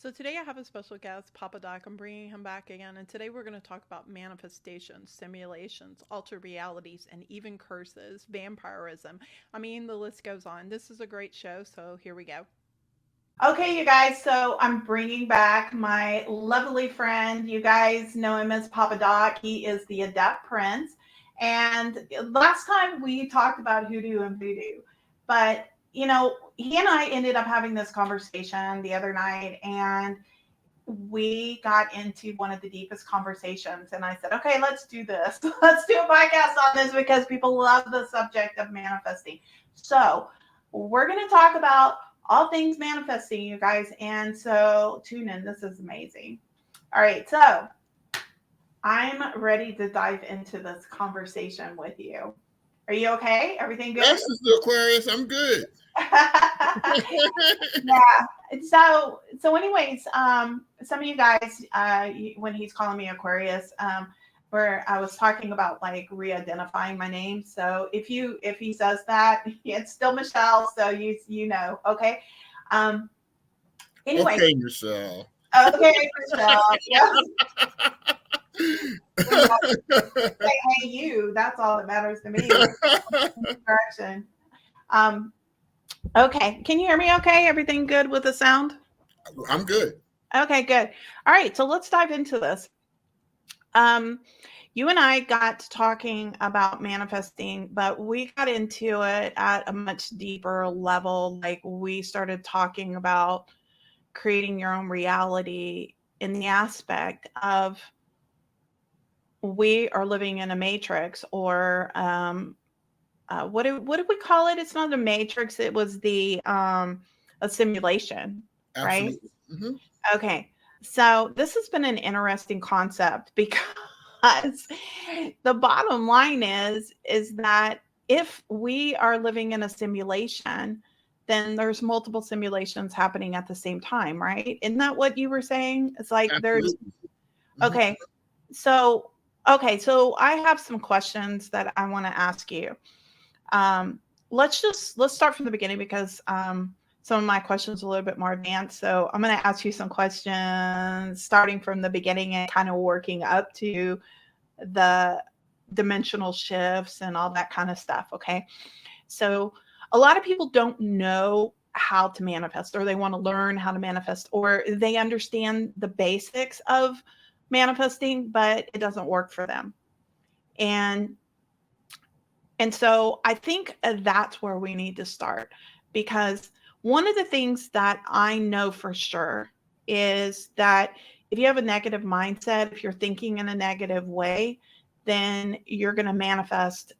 So today I have a special guest, Papa Doc. I'm bringing him back again, and today we're going to talk about manifestations, simulations, alter realities, and even curses, vampirism. I mean, the list goes on. This is a great show, so here we go. Okay, you guys, so I'm bringing back my lovely friend. You guys know him as Papa Doc. He is the Adept Prince. And last time we talked about hoodoo and voodoo, but he and I ended up having this conversation the other night, and we got into one of the deepest conversations. And I said, okay, let's do this. Let's do a podcast on this because people love the subject of manifesting. So we're going to talk about all things manifesting, you guys. And so tune in. This is amazing. All right. So I'm ready to dive into this conversation with you. Are you okay? Everything good? Yes, Mr. Aquarius, I'm good. Yeah. So anyways, some of you guys, when he's calling me Aquarius, where I was talking about like re-identifying my name. So if he says that, it's still Michelle. So you know, okay. Um. Anyway, Okay, Michelle. okay, Michelle. Yes. Say, hey, you. That's all that matters to me. Direction. Um. Okay. Can you hear me? Okay. Everything good with the sound? I'm good. Okay. Good. All right. So let's dive into this. Um, you and I got to talking about manifesting, but we got into it at a much deeper level. Like we started talking about creating your own reality in the aspect of we are living in a matrix or what did we call it? It's not a matrix. It was the a simulation, right? Absolutely. Hmm. Okay. So this has been an interesting concept because the bottom line is that if we are living in a simulation, then there's multiple simulations happening at the same time, right? Isn't that what you were saying? It's like there's Absolutely. Hmm. okay. So so I have some questions that I want to ask you. Um, let's start from the beginning because some of my questions are a little bit more advanced. So I'm going to ask you some questions starting from the beginning and kind of working up to the dimensional shifts and all that kind of stuff. Okay. So a lot of people don't know how to manifest, or they want to learn how to manifest, or they understand the basics of manifesting, but it doesn't work for them. And so I think that's where we need to start because one of the things that I know for sure is that if you have a negative mindset, if you're thinking in a negative way, then you're going to manifest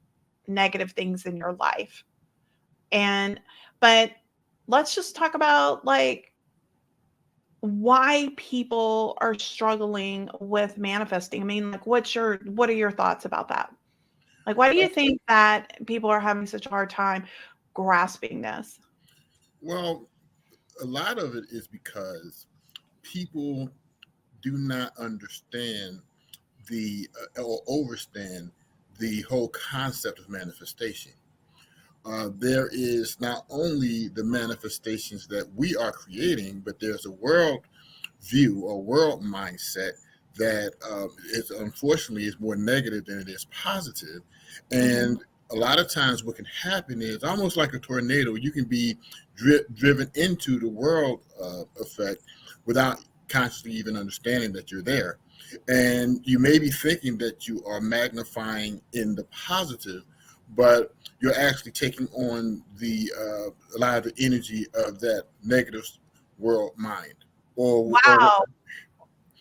negative things in your life. And, but let's just talk about like why people are struggling with manifesting. I mean, like, what are your thoughts about that? Like, why do you think that people are having such a hard time grasping this? Well, a lot of it is because people do not understand or overstand the whole concept of manifestation. There is not only the manifestations that we are creating, but there's a world view or world mindset that is unfortunately is more negative than it is positive. Mhm. And a lot of times what can happen is almost like a tornado. You can be driven into the world effect without consciously even understanding that you're there. And you may be thinking that you are magnifying in the positive, but you're actually taking on the a lot of the energy of that negative world mind, or Wow. what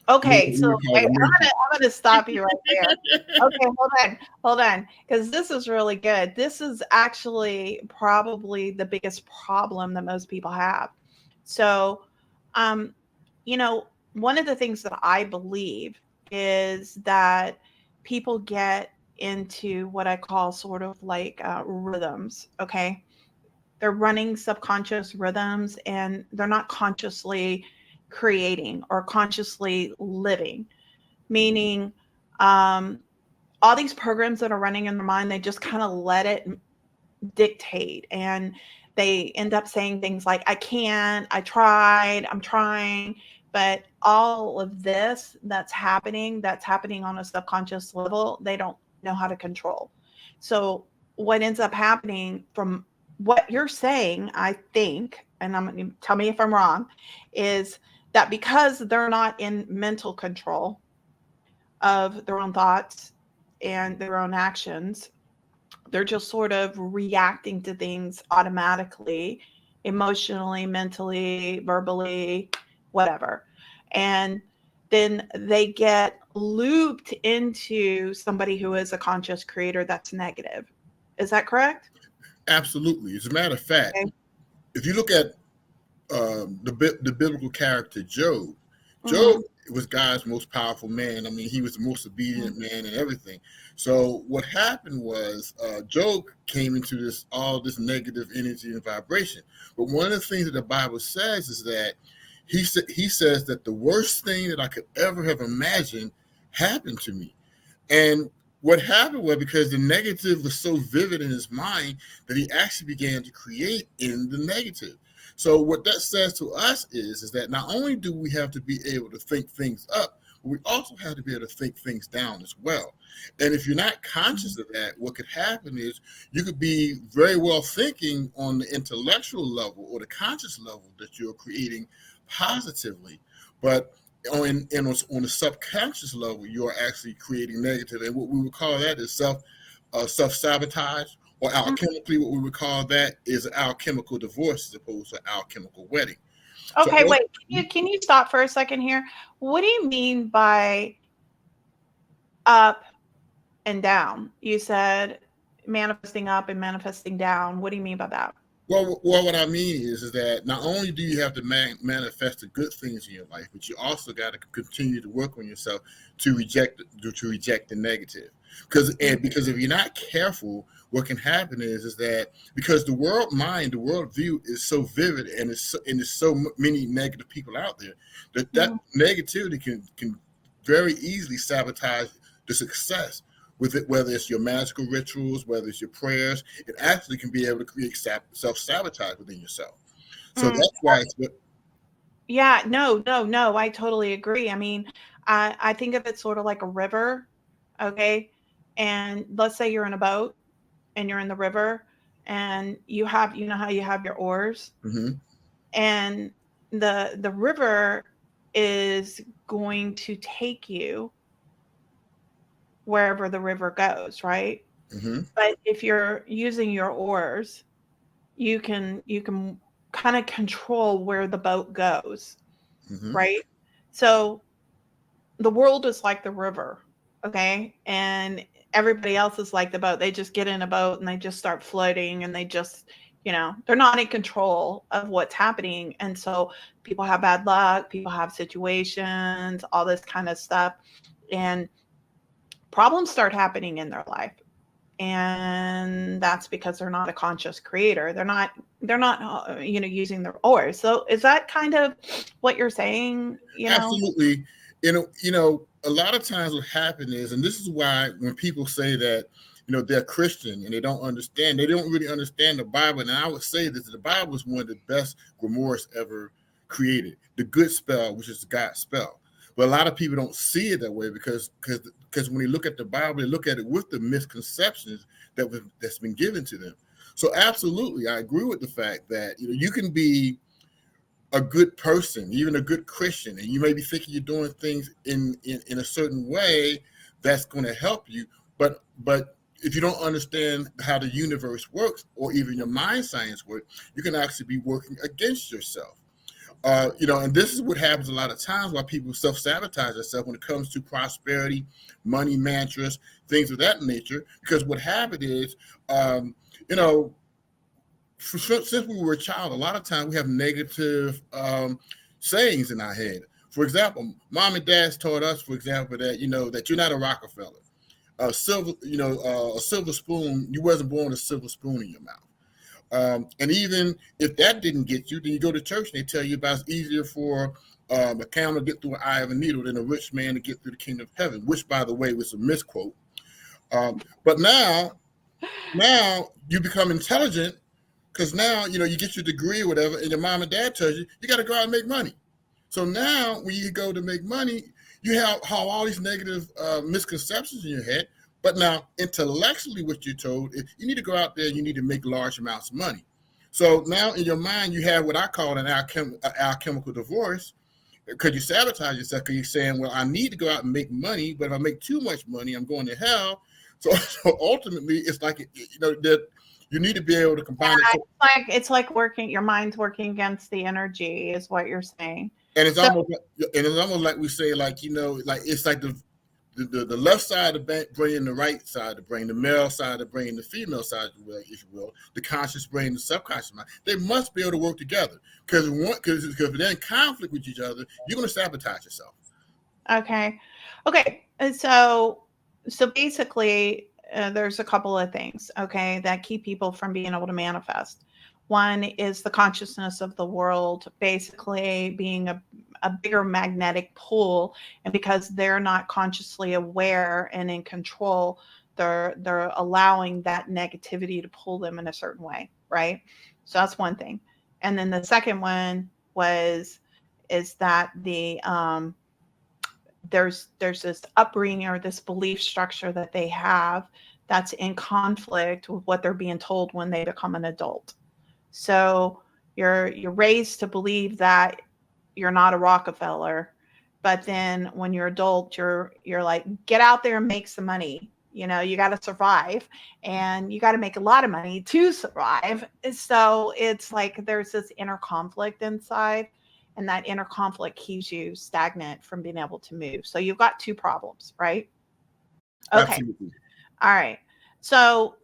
Okay, so we call wait, the mercury. I'm gonna stop you right there. Okay, hold on, because this is really good. This is actually probably the biggest problem that most people have. So, um, one of the things that I believe is that people get into what I call sort of like rhythms. Okay, they're running subconscious rhythms and they're not consciously creating or consciously living, meaning um, all these programs that are running in their mind, they just kind of let it dictate, and they end up saying things like, I can't, I tried, I'm trying, But all of this that's happening on a subconscious level, they don't know how to control. So what ends up happening, from what you're saying, I think, and I'm going to tell me if I'm wrong, is that because they're not in mental control of their own thoughts and their own actions, they're just sort of reacting to things automatically, emotionally, mentally, verbally, whatever. And then they get looped into somebody who is a conscious creator that's negative. Is that correct? Absolutely. As a matter of fact, Okay. if you look at the biblical character Job, Job Mm-hmm. was God's most powerful man. I mean, he was the most Mm-hmm. obedient man and everything. So what happened was Job came into all this negative energy and vibration. But one of the things that the Bible says is that he says that the worst thing that I could ever have imagined happened to me. And what happened was, because the negative was so vivid in his mind, that he actually began to create in the negative. So what that says to us is that not only do we have to be able to think things up, but we also have to be able to think things down as well. And if you're not conscious of that, what could happen is you could be very well thinking on the intellectual level or the conscious level that you're creating positively, but on the subconscious level, you are actually creating negative, and what we would call that is self sabotage, or alchemically, what we would call that is an alchemical divorce as opposed to alchemical wedding. So, Okay, wait. Can you stop for a second here? What do you mean by up and down? You said manifesting up and manifesting down. What do you mean by that? well, what I mean is that not only do you have to manifest the good things in your life, but you also got to continue to work on yourself to reject the negative. Because if you're not careful, what can happen is that because the world view is so vivid, and there's so many negative people out there, that negativity can very easily sabotage the success with it, whether it's your magical rituals, whether it's your prayers. It actually can be able to create self-sabotage within yourself. So Mm, that's why it's what. yeah, no, no, no. I totally agree. I mean, I think of it sort of like a river, okay? And let's say you're in a boat and you're in the river, and you know how you have your oars, Mm-hmm, and the river is going to take you wherever the river goes, right? mm-hmm, But if you're using your oars, you can kind of control where the boat goes, mm-hmm, right? So the world is like the river, okay? And everybody else is like the boat. They just get in a boat and they just start floating, and they just, they're not in control of what's happening. And so people have bad luck, people have situations, all this kind of stuff. And problems start happening in their life. And that's because they're not a conscious creator. They're not using their oars. So is that kind of what you're saying? absolutely. A lot of times what happens is, and this is why when people say that, they're Christian and they don't really understand the Bible. And I would say that the Bible is one of the best grimoires ever created. The good spell, which is God's spell. But a lot of people don't see it that way because when they look at the Bible, they look at it with the misconceptions that's been given to them. So absolutely, I agree with the fact that you can be a good person, even a good Christian, and you may be thinking you're doing things in a certain way that's going to help you, but if you don't understand how the universe works, or even your mind science works, you can actually be working against yourself. And this is what happens a lot of times, why people self-sabotage themselves when it comes to prosperity, money mantras, things of that nature. Because what happened is, you know, since we were a child, a lot of times we have negative sayings in our head. For example, mom and dad taught us, for example, that you're not a Rockefeller. A silver spoon. You wasn't born with a silver spoon in your mouth. And even if that didn't get you, then you go to church and they tell you about it's easier for a camel to get through an eye of a needle than a rich man to get through the kingdom of heaven, which, by the way, was a misquote. But now you become intelligent because now you get your degree or whatever, and your mom and dad tells you got to go out and make money. So now when you go to make money, you have all these negative misconceptions in your head. But now intellectually, what you're told is you need to go out there and you need to make large amounts of money. So now in your mind, you have what I call an alchemical divorce, because you sabotage yourself, because you're saying, well, I need to go out and make money, but if I make too much money, I'm going to hell. So ultimately, it's like, that you need to be able to combine it. It's like working, your mind's working against the energy, is what you're saying. And it's almost like we say, like, like it's like the left side of the brain, the right side of the brain, the male side of the brain, the female side of the brain, if you will, the conscious brain, the subconscious mind. They must be able to work together, because if they're in conflict with each other, you're going to sabotage yourself. Okay. And so basically, there's a couple of things, okay, that keep people from being able to manifest. One is the consciousness of the world basically being a bigger magnetic pull, and because they're not consciously aware and in control, they're allowing that negativity to pull them in a certain way, right? So that's one thing. And then the second one is that there's this upbringing or this belief structure that they have that's in conflict with what they're being told when they become an adult. So you're raised to believe that you're not a Rockefeller, but then when you're adult, you're like, get out there and make some money. You got to survive, and you got to make a lot of money to survive. So it's like there's this inner conflict inside, and that inner conflict keeps you stagnant from being able to move. So you've got two problems, right? Okay. Absolutely. All right. So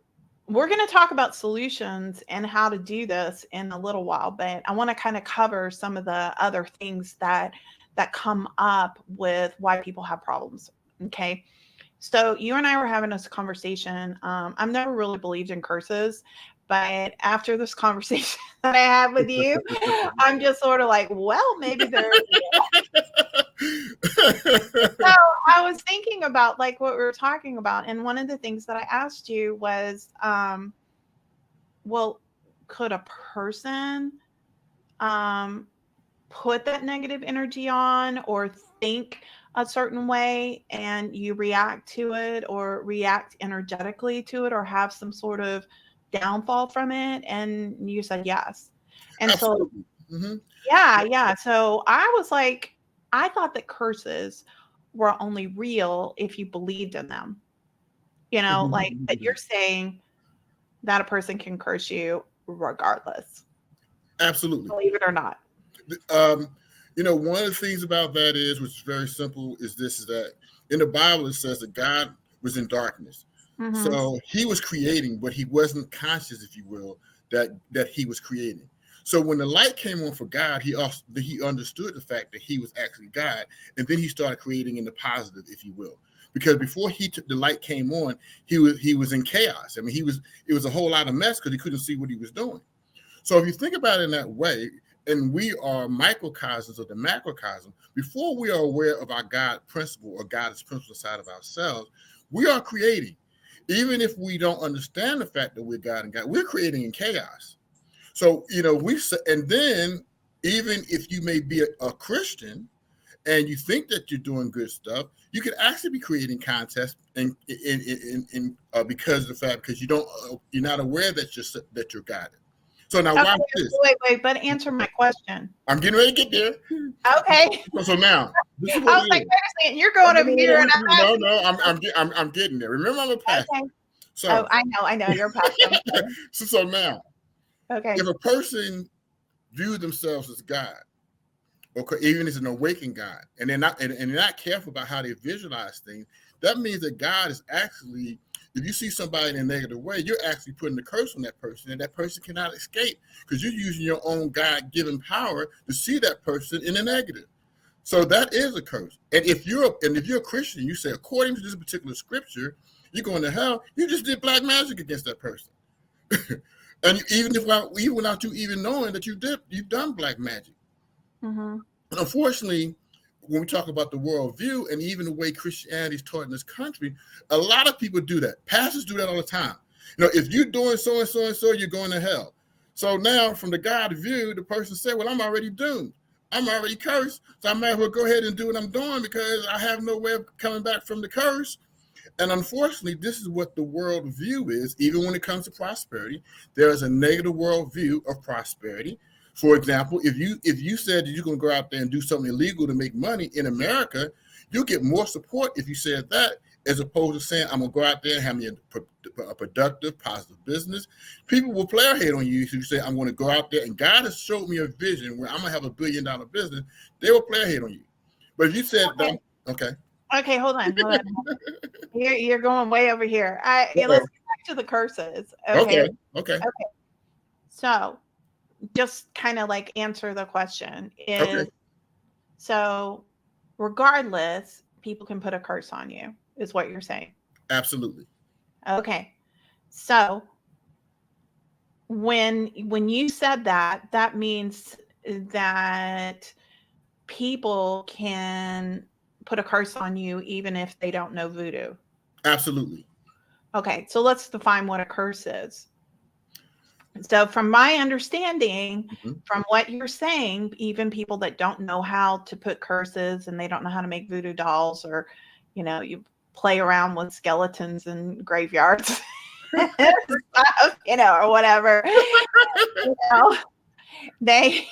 we're going to talk about solutions and how to do this in a little while, but I want to kind of cover some of the other things that come up with why people have problems. Okay. So you and I were having this conversation. I've never really believed in curses, but after this conversation that I had with you, I'm just sort of like, well, maybe they're So I was thinking about like what we were talking about, and one of the things that I asked you was, well, could a person put that negative energy on or think a certain way and you react to it or react energetically to it or have some sort of downfall from it? And you said yes. And Absolutely. So, yeah. So I was like, I thought that curses were only real if you believed in them. Like that you're saying that a person can curse you regardless. Absolutely. Believe it or not. One of the things about that is, which is very simple, is that in the Bible it says that God was in darkness. Mm-hmm. So he was creating, but he wasn't conscious, if you will, that he was creating. So when the light came on for God, he understood the fact that he was actually God, and then he started creating in the positive, if you will. Because before the light came on, he was in chaos. I mean, it was a whole lot of mess because he couldn't see what he was doing. So if you think about it in that way, and we are microcosms of the macrocosm, before we are aware of our God principle or God's principle side of ourselves, we are creating. Even if we don't understand the fact that we're God and God, we're creating in chaos. So, and then even if you may be a Christian and you think that you're doing good stuff, you could actually be creating contests and because of the fact, because you're not aware that you're guided. So now watch this. Wait, but answer my question. I'm getting ready to get there. Okay. So now, this is I was like, you're going over here, and I'm getting there. Remember, I'm a pastor. Okay. So I know you're a pastor. so now, okay. If a person views themselves as God, or even as an awakened God, and they're not careful about how they visualize things, that means that God is actually, if you see somebody in a negative way, you're actually putting the curse on that person, and that person cannot escape because you're using your own God-given power to see that person in the negative. So that is a curse. And if you're a Christian, you say, according to this particular scripture, you're going to hell. You just did black magic against that person. And even without you even knowing that you've done black magic. Mm-hmm. And unfortunately, when we talk about the worldview and even the way Christianity is taught in this country, a lot of people do that. Pastors do that all the time. If you're doing so and so and so, you're going to hell. So now, from the God view, the person said, "Well, I'm already doomed. I'm already cursed, so I might as well go ahead and do what I'm doing because I have no way of coming back from the curse. And unfortunately, this is what the world view is, even when it comes to prosperity. There is a negative world view of prosperity. For example, if you said that you're going to go out there and do something illegal to make money in America, you'll get more support if you said that, as opposed to saying, I'm going to go out there and have me a productive, positive business. People will play a head on you if you say, I'm going to go out there and God has showed me a vision where I'm going to have $1 billion business. They will play a head on you. But if you said, okay. Okay, hold on. You're going way over here. Let's get back to the curses. Okay. So just kind of like answer the question is, so regardless, people can put a curse on you, is what you're saying. Absolutely. Okay. So when you said that, that means that people can put a curse on you even if they don't know voodoo. Absolutely. Okay, so let's define what a curse is. So from my understanding, from what you're saying, even people that don't know how to put curses and they don't know how to make voodoo dolls, or, you play around with skeletons in graveyards, or whatever, they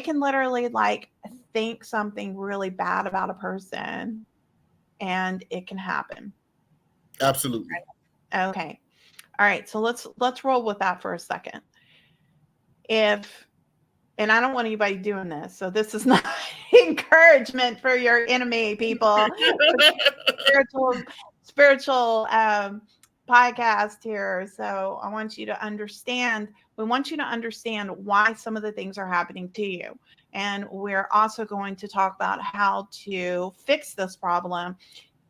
can literally like think something really bad about a person and it can happen. Absolutely. Okay. All right. So let's roll with that for a second. And I don't want anybody doing this, so this is not encouragement for your enemy, people. spiritual podcast here. So I want you to understand. We want you to understand why some of the things are happening to you. And we're also going to talk about how to fix this problem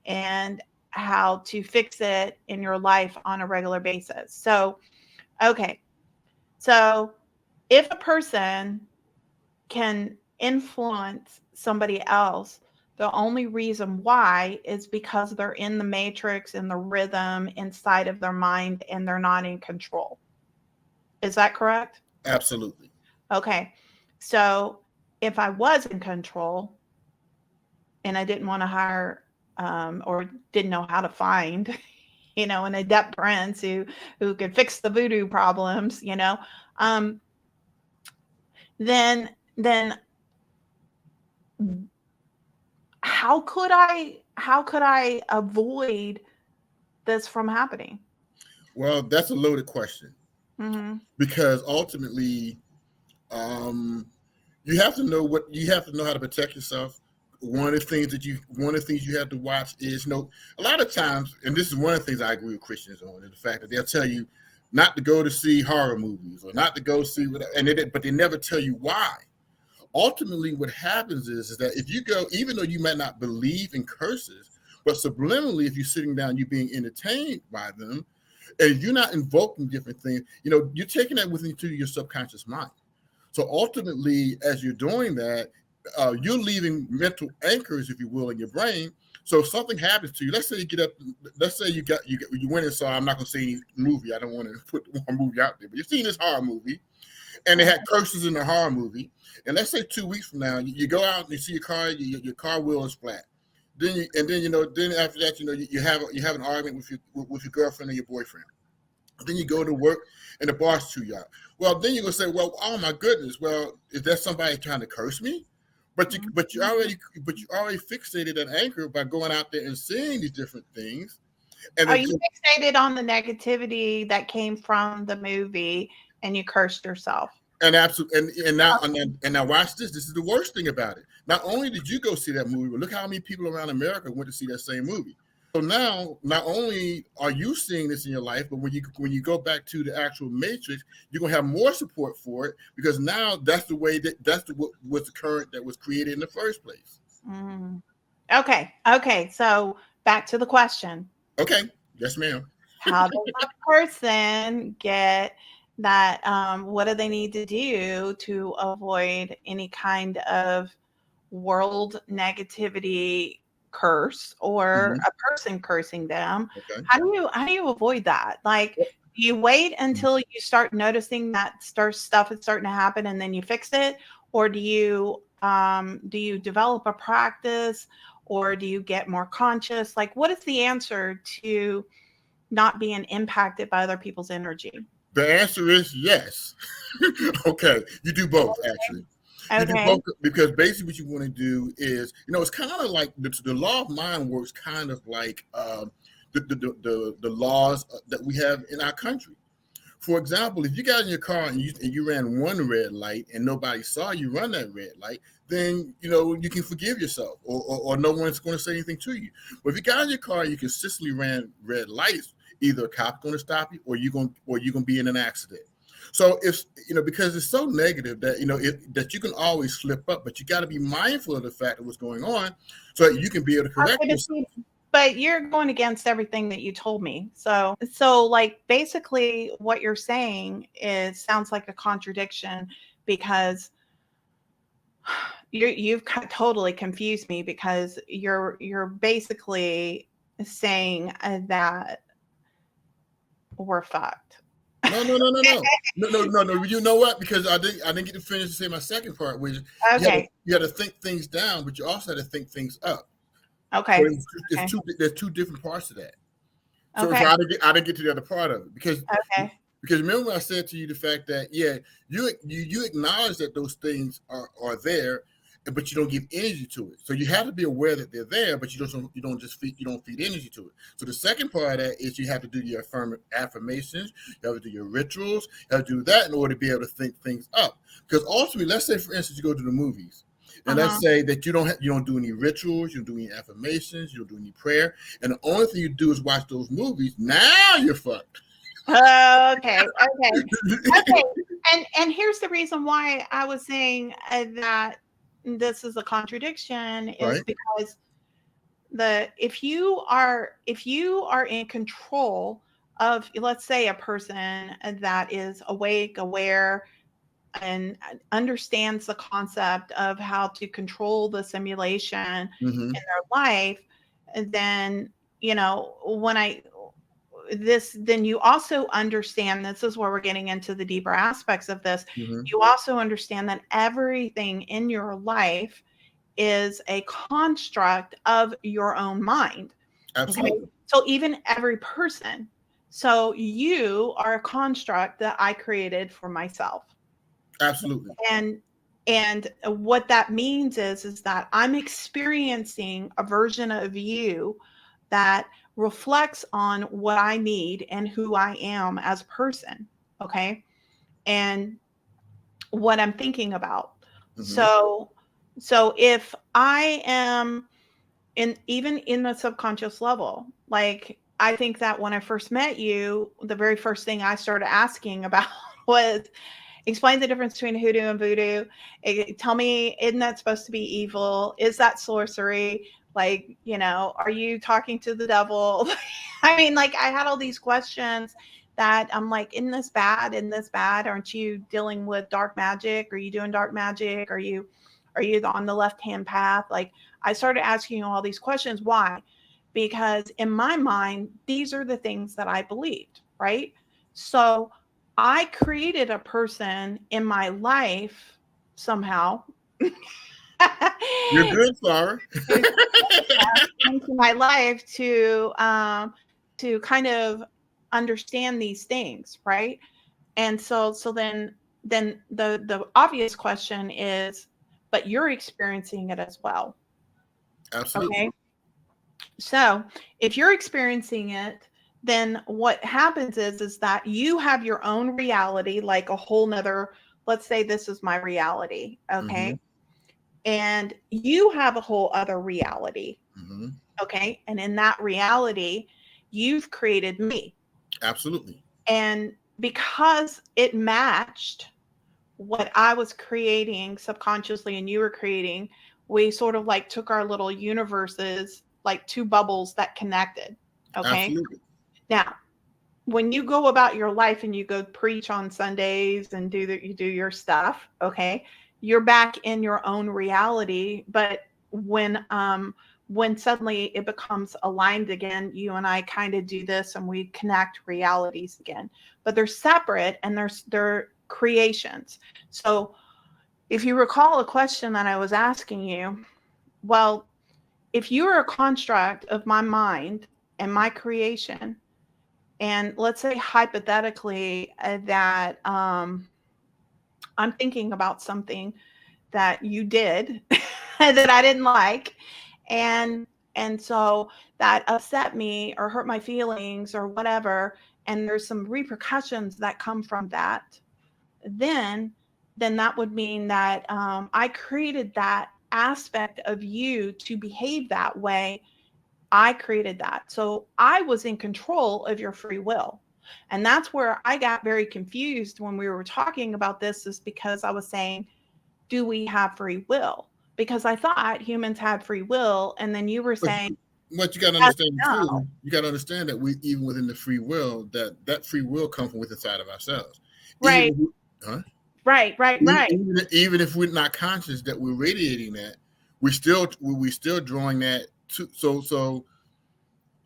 and how to fix it in your life on a regular basis. So, okay. So if a person can influence somebody else, the only reason why is because they're in the matrix, in the rhythm inside of their mind, and they're not in control. Is that correct? Absolutely. Okay. So if I was in control and I didn't want to hire or didn't know how to find, an adept prince who could fix the voodoo problems, then how could I avoid this from happening? Well, that's a loaded question. Mm-hmm. Because ultimately, you have to know how to protect yourself. One of the things you have to watch is, a lot of times, and this is one of the things I agree with Christians on, is the fact that they'll tell you not to go to see horror movies or not to go see but they never tell you why. Ultimately, what happens is that if you go, even though you might not believe in curses, but subliminally, if you're sitting down, you're being entertained by them, and you're not invoking different things, you're taking that into your subconscious mind. So ultimately, as you're doing that, you're leaving mental anchors, if you will, in your brain. So if something happens to you, let's say you get up, let's say you went and saw, I'm not going to say any movie, I don't want to put one movie out there, but you've seen this horror movie, and they had curses in the horror movie. And let's say 2 weeks from now, you go out and you see your car, your car wheel is flat. Then after that, you have an argument with your girlfriend or your boyfriend. Then you go to work and the boss chew you out. Well, then you're gonna say, well, oh my goodness, well, is that somebody trying to curse me? But you already fixated that anchor by going out there and seeing these different things. And are you fixated on the negativity that came from the movie and you cursed yourself? And absolutely, and now watch this. This is the worst thing about it. Not only did you go see that movie, but look how many people around America went to see that same movie. So now, not only are you seeing this in your life, but when you go back to the actual matrix, you're gonna have more support for it, because now that's the way what was the current that was created in the first place. Mm. Okay. So back to the question. Okay. Yes, ma'am. How does a person get that? What do they need to do to avoid any kind of world negativity curse or a person cursing them? Okay. How do you avoid that? Like, do you wait until you start noticing that stuff is starting to happen and then you fix it? or do you develop a practice, or do you get more conscious? Like, what is the answer to not being impacted by other people's energy? The answer is yes. Okay, you do both actually. You do Okay. both because basically what you want to do is, it's kind of like the law of mind works kind of like the laws that we have in our country. For example, if you got in your car and you ran one red light and nobody saw you run that red light, then you can forgive yourself, or no one's going to say anything to you. But if you got in your car and you consistently ran red lights, either a cop's going to stop you, or you're going to be in an accident. So if because it's so negative that that you can always slip up, but you got to be mindful of the fact of what's going on, so that you can be able to correct Okay, yourself. but you're going against everything that you told me. So like basically what you're saying sounds like a contradiction, because you've totally confused me, because you're basically saying that we're fucked. No. You know what? Because I didn't get to finish to say my second part, which Okay. you had to think things down, but you also had to think things up. Okay. So there's two different parts to that. So Okay. I didn't get to the other part of it because remember when I said to you the fact that you acknowledge that those things are there, but you don't give energy to it. So you have to be aware that they're there, but you don't feed energy to it. So the second part of that is you have to do your affirmations, you have to do your rituals, you have to do that in order to be able to think things up. Because ultimately, let's say for instance you go to the movies. And let's say that you don't do any rituals, you don't do any affirmations, you don't do any prayer, and the only thing you do is watch those movies. Now you're fucked. Okay. And here's the reason why I was saying that this is a contradiction, is Right. because if you are in control of, let's say, a person that is awake, aware, and understands the concept of how to control the simulation in their life, and then then you also understand, this is where we're getting into the deeper aspects of this. You also understand that everything in your life is a construct of your own mind. Absolutely. Okay. So even every person. So you are a construct that I created for myself. Absolutely. And what that means is that I'm experiencing a version of you that reflects on what I need and who I am as a person. Okay. And what I'm thinking about. So if I am even in the subconscious level, like, I think that when I first met you, the very first thing I started asking about was, explain the difference between hoodoo and voodoo. Tell me, isn't that supposed to be evil? Is that sorcery? Like, are you talking to the devil? I mean, like, I had all these questions that I'm like, isn't this bad? Isn't this bad? Aren't you dealing with dark magic? Are you doing dark magic? Are you on the left-hand path? Like, I started asking you all these questions. Why? Because in my mind, these are the things that I believed, right? So I created a person in my life somehow. You're good, Flower. Into my life to kind of understand these things, right? And so then the obvious question is, but you're experiencing it as well. Absolutely. Okay. So if you're experiencing it, then what happens is that you have your own reality, like a whole nother, let's say this is my reality. Okay. And you have a whole other reality. Okay. And in that reality, you've created me. Absolutely. And because it matched what I was creating subconsciously and you were creating, we sort of like took our little universes, like two bubbles that connected. Okay. Absolutely. Now, when you go about your life and you go preach on Sundays and you do your stuff, okay, you're back in your own reality. But when suddenly it becomes aligned again, you and I kind of do this and we connect realities again. But they're separate and they're creations. So if you recall a question that I was asking you, well, if you are a construct of my mind and my creation, and let's say hypothetically that I'm thinking about something that you did that I didn't like, and and so that upset me or hurt my feelings or whatever, and there's some repercussions that come from that, then that would mean that I created that aspect of you to behave that way. I created that. So I was in control of your free will. And that's where I got very confused when we were talking about this, is because I was saying, do we have free will? Because I thought humans had free will. And then you were But, saying, but you got to that's understand no. too. You got to understand that we, even within the free will, that free will comes from within inside of ourselves. Right. Even, huh? Right. Even if we're not conscious that we're radiating that, we're still drawing that to. So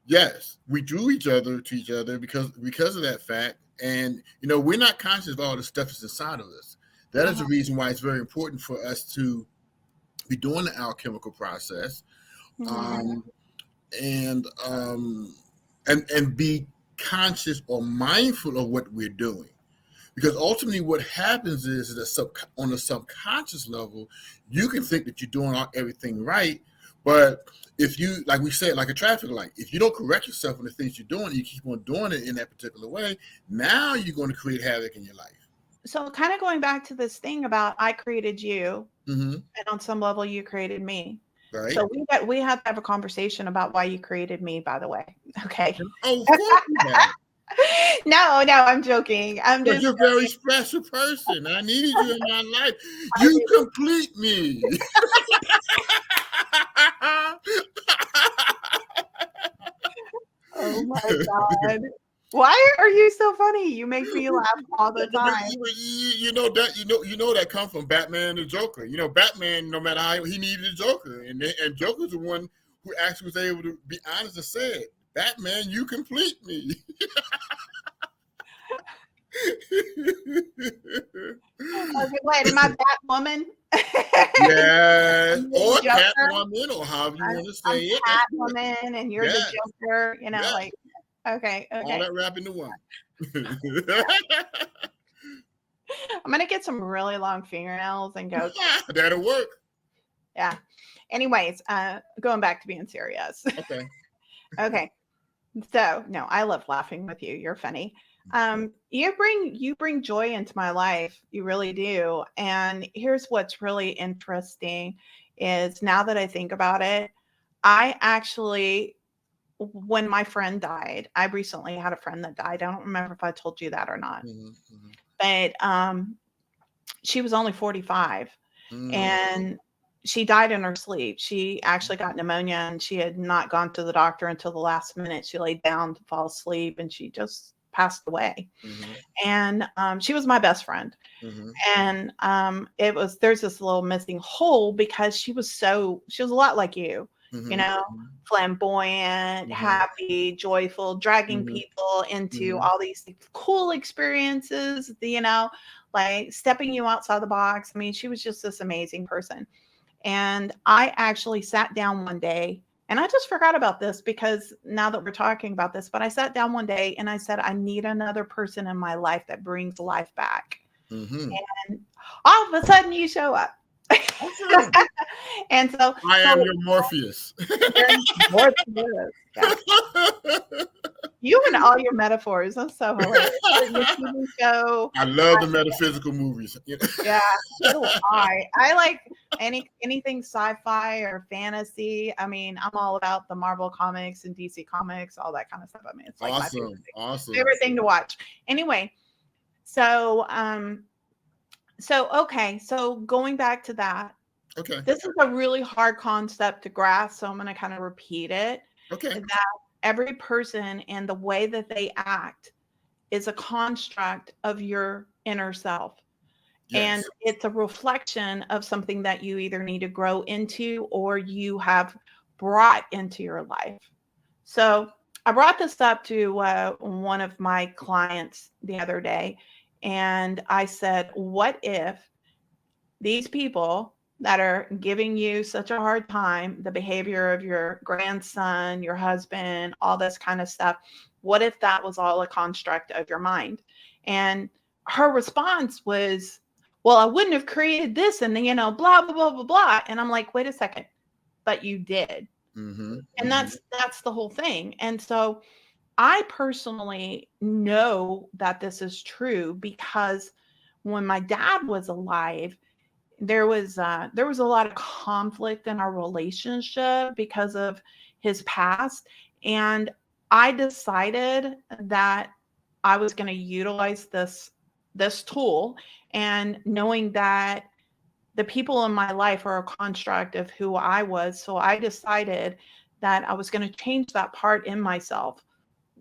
yes, we drew each other to each other because of that fact. And we're not conscious of all the stuff that's inside of us. That is the reason why it's very important for us to be doing the alchemical process, Mhm. and and be conscious or mindful of what we're doing. Because ultimately, what happens is that on a subconscious level, you can think that you're doing everything right, but if you, like we said, like a traffic light, if you don't correct yourself on the things you're doing, you keep on doing it in that particular way, now you're going to create havoc in your life. So kind of going back to this thing about I created you, Mm-hmm. and on some level you created me. Right? So we have to have a conversation about why you created me, by the way. Okay. Oh, of course you have. No, I'm joking. I'm Because just you're a very special person. I needed you in my life. I You mean, complete me. oh my God. Why are you so funny? You make me laugh all the But time. you know that comes from Batman and the Joker. Batman, no matter how he needed a Joker, and Joker's the one who actually was able to be honest and said, "Batman, you complete me." Okay, wait, am I Batwoman? Yes, And you're or the Joker. Catwoman, or however you want to I'm say it. That's good. Catwoman, and you're the Yes, Joker. yes, Like, okay, all okay. that wrapped into one. I'm gonna get some really long fingernails and go. That'll work. Yeah. Anyways, going back to being serious. Okay. Okay. So no, I love laughing with you. You're funny. You bring joy into my life. You really do. And here's what's really interesting is, now that I think about it, I actually, when my friend died, I recently had a friend that died. I don't remember if I told you that or not, Mm-hmm. but she was only 45, Mm-hmm. and she died in her sleep. She actually got pneumonia, and she had not gone to the doctor until the last minute. She laid down to fall asleep, and she just passed away. Mm-hmm. And she was my best friend. Mm-hmm. And there's this little missing hole, because she was a lot like you, you Mm-hmm. know, flamboyant, Mm-hmm. happy, joyful, dragging Mm-hmm. people into Mm-hmm. all these cool experiences, like stepping you outside the box. I mean, she was just this amazing person. And I actually sat down one day, and I just forgot about this because now that we're talking about this, but I sat down one day and I said, I need another person in my life that brings life back. Mm-hmm. And all of a sudden you show up. Awesome. And so, I am your Morpheus. you're more than this. Yeah. You and all your metaphors. That's so hilarious. Your TV show. I love the metaphysical movies. Yeah, so do I. I like anything sci-fi or fantasy. I mean, I'm all about the Marvel comics and DC comics, all that kind of stuff. I mean, it's like my Awesome. favorite thing to watch. Anyway, so okay, so going back to that, Okay. this is a really hard concept to grasp, so I'm going to kind of repeat it. Okay. That every person and the way that they act is a construct of your inner self. And Yes. it's a reflection of something that you either need to grow into or you have brought into your life. So I brought this up to one of my clients the other day, and I said, what if these people that are giving you such a hard time, the behavior of your grandson, your husband, all this kind of stuff, what if that was all a construct of your mind? And her response was, well, I wouldn't have created this and, blah, blah, blah, blah, blah. And I'm like, wait a second, but you did. Mm-hmm. And that's the whole thing. And so I personally know that this is true because when my dad was alive, there was a lot of conflict in our relationship because of his past, and I decided that I was going to utilize this tool, and knowing that the people in my life are a construct of who I was, so I decided that I was going to change that part in myself,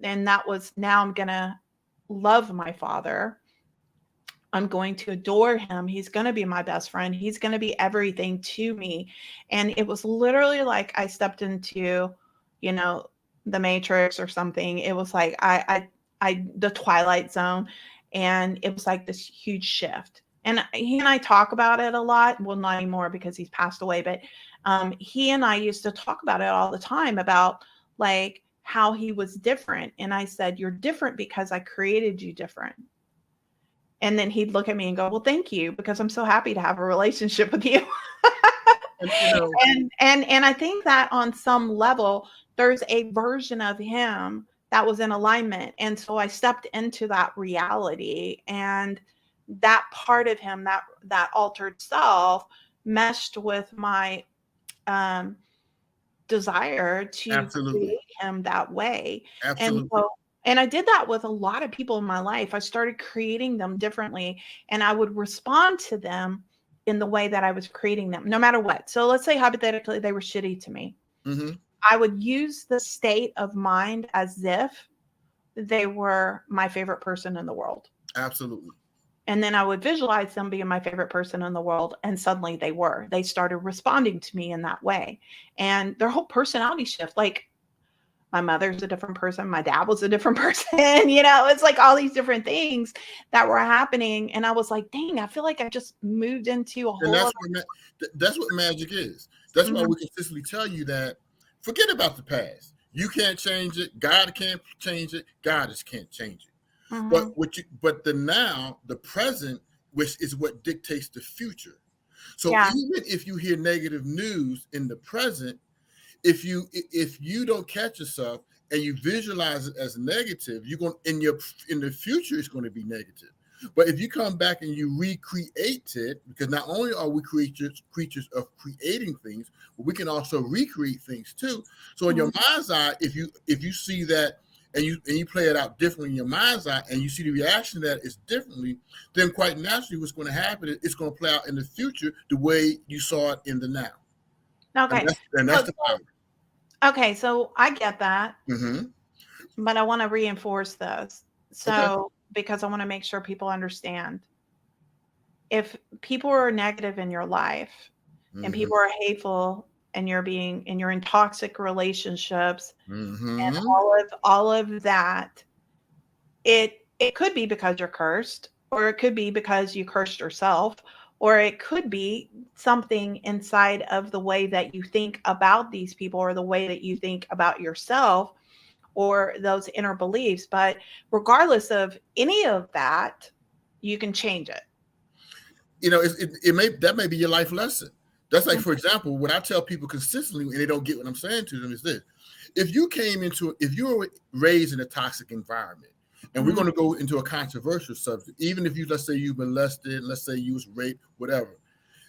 and that was, now I'm going to love my father. I'm going to adore him. He's going to be my best friend. He's going to be everything to me. And it was literally like I stepped into, the Matrix or something. It was like the Twilight Zone, and it was like this huge shift. And he and I talk about it a lot. Well, not anymore because he's passed away, but he and I used to talk about it all the time, about like how he was different. And I said, "You're different because I created you different." And then he'd look at me and go, well, thank you, because I'm so happy to have a relationship with you. And I think that on some level, there's a version of him that was in alignment. And so I stepped into that reality, and that part of him, that altered self, meshed with my desire to Absolutely. create him that way. Absolutely. And I did that with a lot of people in my life. I started creating them differently, and I would respond to them in the way that I was creating them, no matter what. So let's say hypothetically they were shitty to me. Mm-hmm. I would use the state of mind as if they were my favorite person in the world. Absolutely. And then I would visualize them being my favorite person in the world. And suddenly they started responding to me in that way. And their whole personality shift, like, my mother's a different person. My dad was a different person. It's like all these different things that were happening. And I was like, dang, I feel like I just moved into a whole And other. that's what magic is. That's why we consistently tell you that forget about the past. You can't change it. God can't change it. God can't change it. Mm-hmm. But the now, the present, which is what dictates the future. So even if you hear negative news in the present, if you don't catch yourself and you visualize it as negative, you're going in the future it's going to be negative. But if you come back and you recreate it, because not only are we creatures of creating things, but we can also recreate things too. So in your mind's eye, if you see that and you play it out differently in your mind's eye, and you see the reaction that is differently, then quite naturally what's going to happen is it's going to play out in the future the way you saw it in the now. Okay. And that's the power. Okay, so I get that, Mm-hmm. but I want to reinforce this. So, because I want to make sure people understand, if people are negative in your life, and people are hateful, and you're in toxic relationships, and all of that, it could be because you're cursed, or it could be because you cursed yourself, or it could be something inside of the way that you think about these people, or the way that you think about yourself, or those inner beliefs. But regardless of any of that, you can change it. That may be your life lesson. That's like, for example, what I tell people consistently, and they don't get what I'm saying to them, is this: if you were raised in a toxic environment, and we're going to go into a controversial subject, even if let's say you've been molested, let's say you was raped, whatever.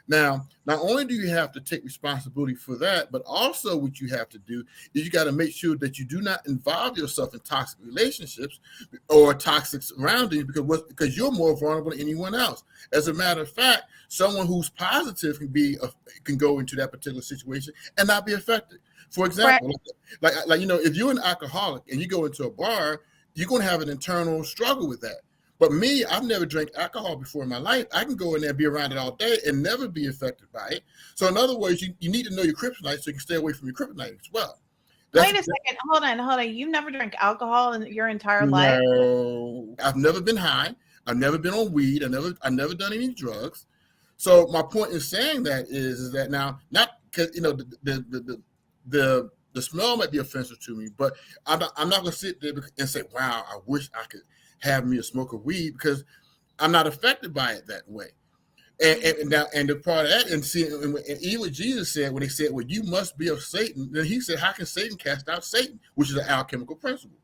Now, not only do you have to take responsibility for that, but also what you have to do is you got to make sure that you do not involve yourself in toxic relationships or toxic surroundings, because you're more vulnerable than anyone else. As a matter of fact, someone who's positive can go into that particular situation and not be affected. For example, like if you're an alcoholic and you go into a bar, you're going to have an internal struggle with that. But me, I've never drank alcohol before in my life. I can go in there and be around it all day and never be affected by it. So in other words, you need to know your kryptonite so you can stay away from your kryptonite as well. Wait a second. Hold on. You've never drank alcohol in your entire life? No. I've never been high. I've never been on weed. I've never done any drugs. So my point in saying that is that now, not because the smell might be offensive to me, but I'm not going to sit there and say, wow, I wish I could have me a smoke of weed, because I'm not affected by it that way. And the part of that, and even what Jesus said when he said, well, you must be of Satan, then he said, how can Satan cast out Satan, which is an alchemical principle?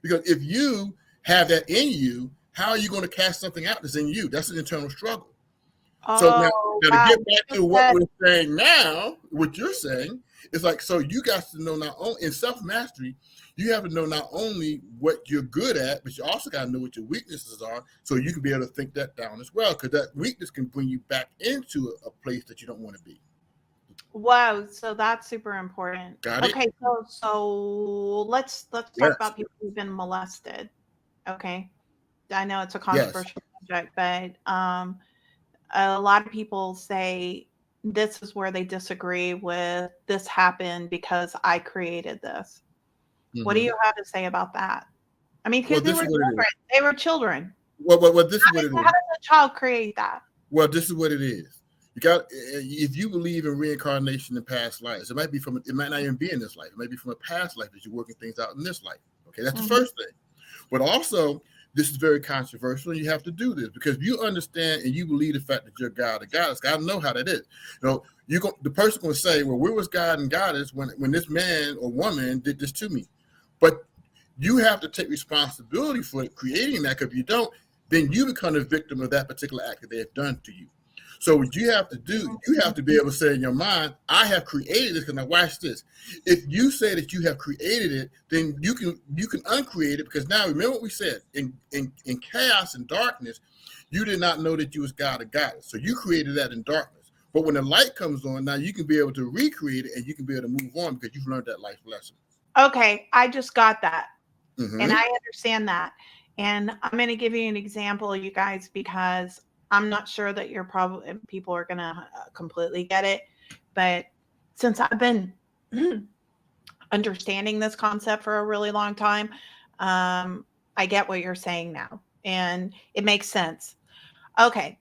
Because if you have that in you, how are you going to cast something out that's in you? That's an internal struggle. So now to wow. get back to what we're saying now, what you're saying is like, so you got to know, not only in self-mastery, you have to know not only what you're good at, but you also got to know what your weaknesses are, so you can be able to think that down as well, because that weakness can bring you back into a place that you don't want to be. Wow, so that's super important. Got it? Okay, so let's talk Yes. about people who've been molested. Okay. I know it's a Yes. controversial subject, but a lot of people say this is where they disagree with this happened because I created this. What do you have to say about that? I mean, Well, because this is what it is. they were children. Well, this is what it How is. does a child create that? Well, this is what it is. You got, if you believe in reincarnation and past lives, it might not even be in this life. It might be from a past life that you're working things out in this life. Okay, that's the first thing. But also, this is very controversial, and you have to do this because you understand and you believe the fact that you're God and Goddess. God know how that is. The person going to say, "Well, where was God and Goddess when this man or woman did this to me?" But you have to take responsibility for creating that. Because if you don't, then you become a victim of that particular act that they have done to you. So what you have to do, you have to be able to say in your mind, I have created this. Because now watch this. If you say that you have created it, then you can uncreate it, because now remember what we said, in chaos and darkness, you did not know that you was God or Goddess. So you created that in darkness. But when the light comes on, now you can be able to recreate it, and you can be able to move on because you've learned that life lesson. Okay, I just got that. Mm-hmm. And I understand that. And I'm going to give you an example, you guys, because I'm not sure that people are going to completely get it. But since I've been understanding this concept for a really long time, I get what you're saying now. And it makes sense. Okay.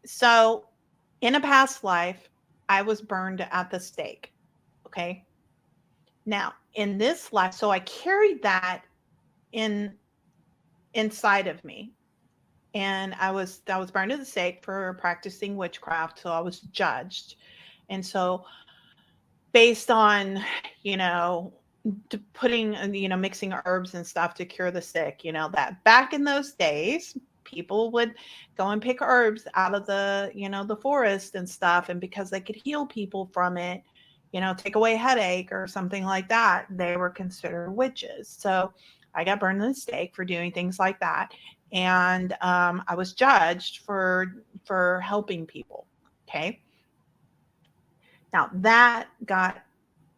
So in a past life, I was burned at the stake. Okay. Now, in this life, so I carried that inside of me, and I was burned at the stake for practicing witchcraft, so I was judged. And so based on putting mixing herbs and stuff to cure the sick, that back in those days people would go and pick herbs out of the forest and stuff, and because they could heal people from it, take away a headache or something like that, they were considered witches. So I got burned at the stake for doing things like that, and I was judged for helping people. Okay, now that got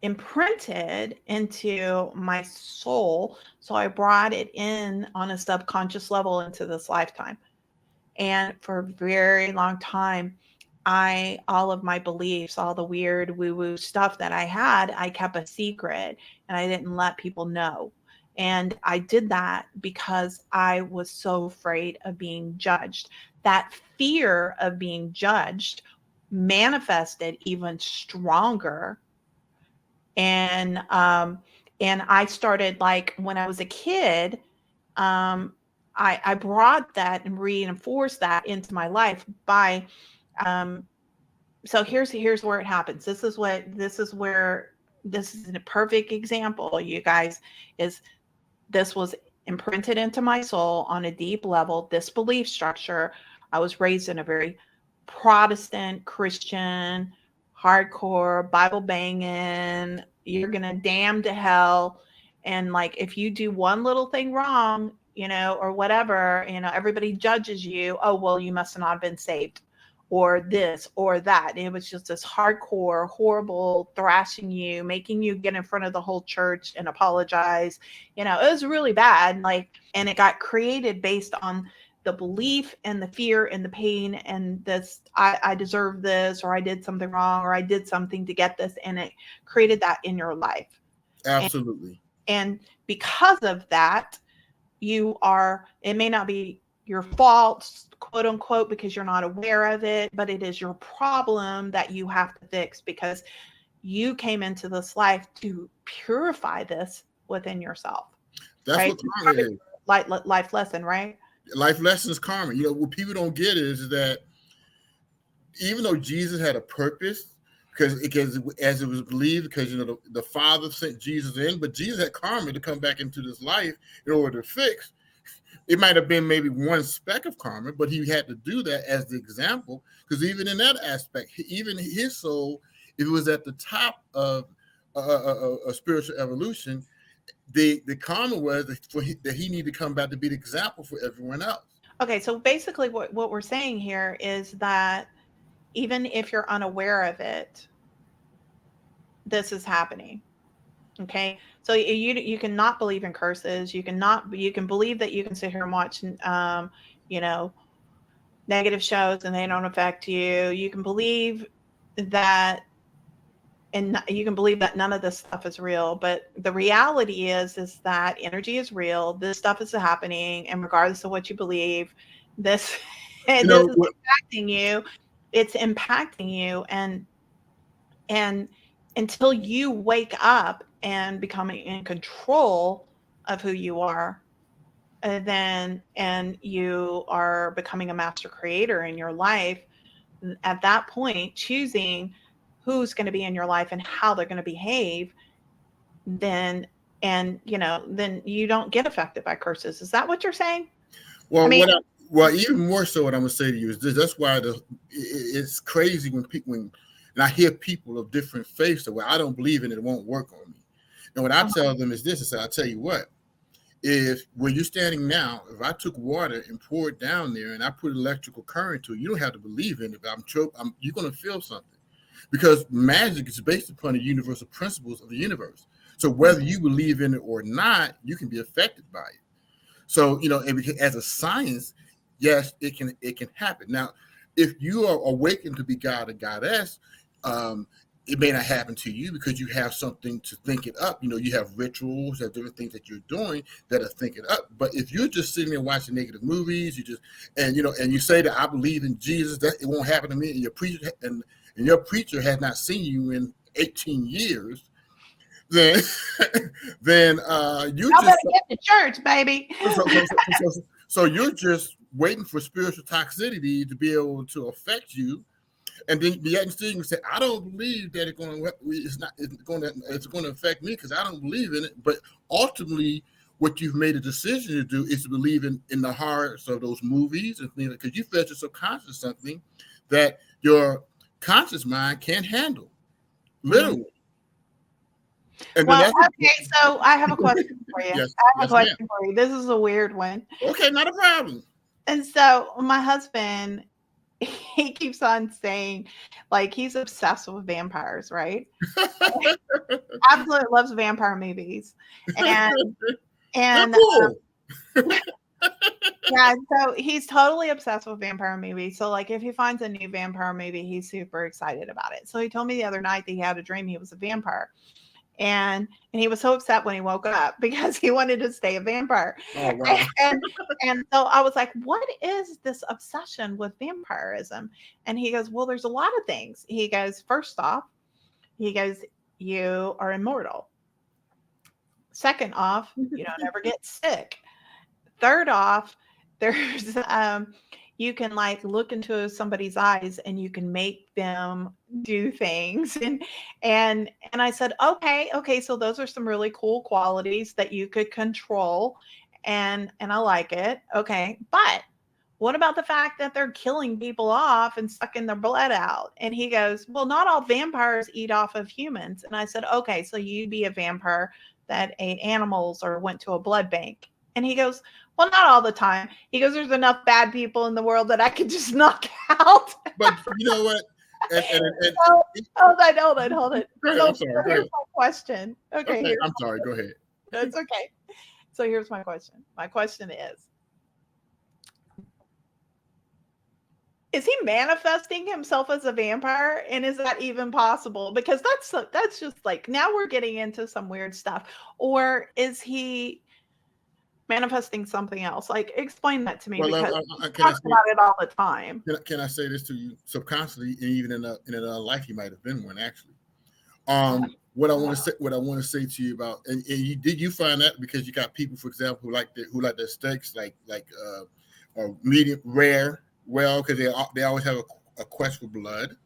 imprinted into my soul, so I brought it in on a subconscious level into this lifetime. And for a very long time, all of my beliefs, all the weird woo-woo stuff that I had, I kept a secret, and I didn't let people know. And I did that because I was so afraid of being judged. That fear of being judged manifested even stronger. And I started, like, when I was a kid, I brought that and reinforced that into my life by so here's where it happens. This is a perfect example, you guys, is this was imprinted into my soul on a deep level, this belief structure. I was raised in a very Protestant, Christian, hardcore, Bible banging, you're going to damn to hell. And like, if you do one little thing wrong, or whatever, everybody judges you. Oh, well, you must not have been saved, or this or that. And it was just this hardcore, horrible thrashing you, making you get in front of the whole church and apologize. It was really bad. Like, and it got created based on the belief and the fear and the pain and this, I deserve this, or I did something wrong, or I did something to get this. And it created that in your life. Absolutely. And because of that, it may not be your faults, quote unquote, because you're not aware of it, but it is your problem that you have to fix because you came into this life to purify this within yourself. That's Right? what karma is. Life lesson, right? Life lessons, karma. What people don't get is that even though Jesus had a purpose, because as it was believed, because the Father sent Jesus in, but Jesus had karma to come back into this life in order to fix. It might have been maybe one speck of karma, but he had to do that as the example, because even in that aspect, even his soul, if it was at the top of a spiritual evolution, the karma was that he needed to come back to be the example for everyone else. Okay, so basically what we're saying here is that even if you're unaware of it, this is happening. Okay, so you cannot believe in curses. You can believe that you can sit here and watch you know, negative shows and they don't affect you. You can believe that, and you can believe that none of this stuff is real, but the reality is that energy is real. This stuff is happening, and regardless of what you believe, this and this is impacting you. It's impacting you, and until you wake up and become in control of who you are, and you are becoming a master creator in your life, at that point choosing who's going to be in your life and how they're going to behave, then then you don't get affected by curses. Is that what you're saying? Well, I mean, even more so, what I'm gonna say to you is this: that's why it's crazy when people and I hear people of different faiths that, well, I don't believe in it, it won't work on me. And what I tell them is this: I tell you what, if where you're standing now, if I took water and poured it down there and I put electrical current to it, you don't have to believe in it, but you're gonna feel something, because magic is based upon the universal principles of the universe. So whether you believe in it or not, you can be affected by it. So, and as a science, yes, it can happen. Now, if you are awakened to be God or goddess, it may not happen to you because you have something to think it up. You have rituals, you have different things that you're doing that are thinking up. But if you're just sitting there watching negative movies, and you say that I believe in Jesus, that it won't happen to me, and your preacher has not seen you in 18 years, then you y'all just better get to church, baby. so you're just waiting for spiritual toxicity to be able to affect you, and then yet still you can say, I don't believe that it's going to affect me because I don't believe in it. But ultimately, what you've made a decision to do is to believe in the hearts of those movies and things, because you fed your subconscious something that your conscious mind can't handle, literally. And well, okay, so I have a question for you. Yes, I have a question for you. This is a weird one. Okay, not a problem. And so my husband, he keeps on saying, like, he's obsessed with vampires, right? Absolutely loves vampire movies. And cool. Yeah, so he's totally obsessed with vampire movies. So, like, if he finds a new vampire movie, he's super excited about it. So he told me the other night that he had a dream he was a vampire. And he was so upset when he woke up because he wanted to stay a vampire. Oh, wow. And so I was like, what is this obsession with vampirism? And he goes, well, there's a lot of things. He goes, first off, he goes, you are immortal. Second off, you don't ever get sick. Third off, there's you can, like, look into somebody's eyes and you can make them do things. And I said, okay, so those are some really cool qualities that you could control, and I like it. Okay, but what about the fact that they're killing people off and sucking their blood out? And he goes, well, not all vampires eat off of humans. And I said, okay, so you'd be a vampire that ate animals or went to a blood bank. And he goes, well, not all the time. He goes, there's enough bad people in the world that I could just knock out. But you know what? Hold on. Go ahead, I'm sorry. Here's my question. Okay, I'm sorry. Go ahead. That's okay. So here's my question. My question is he manifesting himself as a vampire, and is that even possible? Because that's just, like, now we're getting into some weird stuff. Or is he manifesting something else. Like, explain that to me Well, because we can I talk say about it all the time. can I say this to you subconsciously, and even in another life, you might have been one actually. What I want to say to you about, and did you find that because you got people, for example, who like their steaks medium rare, well, because they always have a quest for blood.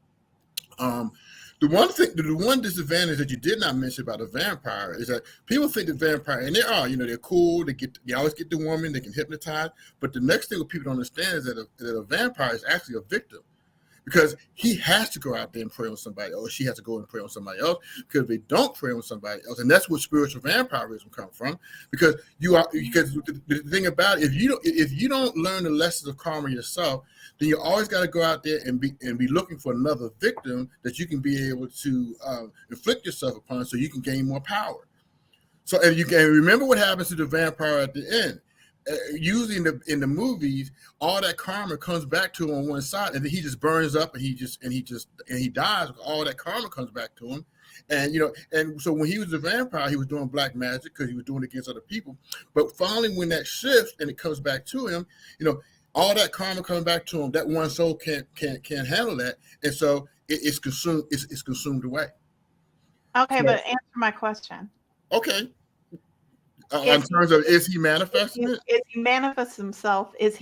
The one disadvantage that you did not mention about a vampire is that people think the vampire, and they are, they're cool. They always get the woman. They can hypnotize. But the next thing that people don't understand is that a vampire is actually a victim, because he has to go out there and prey on somebody else. She has to go and prey on somebody else, because if they don't prey on somebody else, and that's where spiritual vampirism comes from. Because the thing about it, if you don't learn the lessons of karma yourself, then you always got to go out there and be looking for another victim that you can be able to inflict yourself upon, so you can gain more power. So, and you can remember what happens to the vampire at the end. Usually in the movies, all that karma comes back to him on one side, and then he just burns up, and he dies. All that karma comes back to him, and so when he was a vampire, he was doing black magic because he was doing it against other people. But finally, when that shifts and it comes back to him, all that karma comes back to him. That one soul can't handle that, and so it's consumed. It's consumed away. Okay, So, but answer my question. okay. In terms of, is he manifesting it? Is he